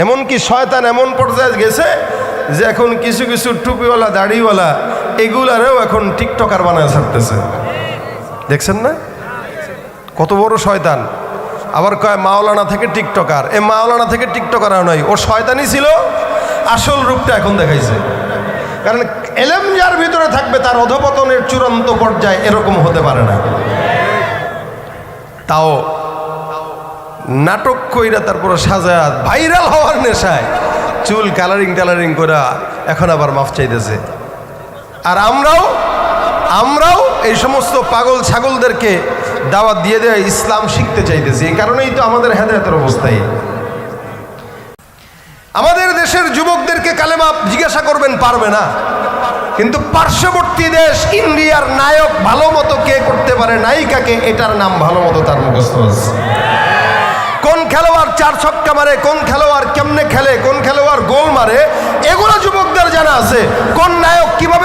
এমনকি শয়তান এমন পর্যায়ে গেছে যে এখন কিছু কিছু টুপিওয়ালা দাড়িওয়ালা এগুলারেও এখন টিকটকার বানায় ছাড়তেছে। দেখছেন না কত বড় শয়তান? আবার কয় মাওলানা থেকে টিকটকার। এ মাওলানা থেকে টিকটকার নয়, ও শয়তানই ছিল, আসল রূপটা এখন দেখাইছে। কারণ এলেম যার ভিতরে থাকবে তার অধপতনের চূড়ান্ত পর্যায়ে এরকম হতে পারে না। তাও নাটক কইরা তারপরে সাজা ভাইরাল হওয়ার নেশায় চুল কালারিং করে এখন আবার মাফ চাইতেছে। আর আমরাও এই সমস্ত পাগল ছাগলদেরকে দাওয়াত দিয়ে দেয় ইসলাম শিখতে চাইতেছি। এই কারণেই তো আমাদের হেদায়েতের অবস্থায়। আমাদের দেশের যুবকদেরকে কালেমা জিজ্ঞাসা করবেন, পারবে না। কিন্তু পার্শ্ববর্তী দেশ ইন্ডিয়ার নায়ক ভালো মতো কে করতে পারে নায়িকাকে, এটার নাম ভালো মতো তার মুখস্থ আছে। কোন খেলোয়াড় 4 ছক্কা মারে, কোন খেলোয়াড় কেমনে খেলে, কোন খেলোয়াড় গোল মারে, এগুলো যুবকদের জানা আছে। কোন নায়ক কিভাবে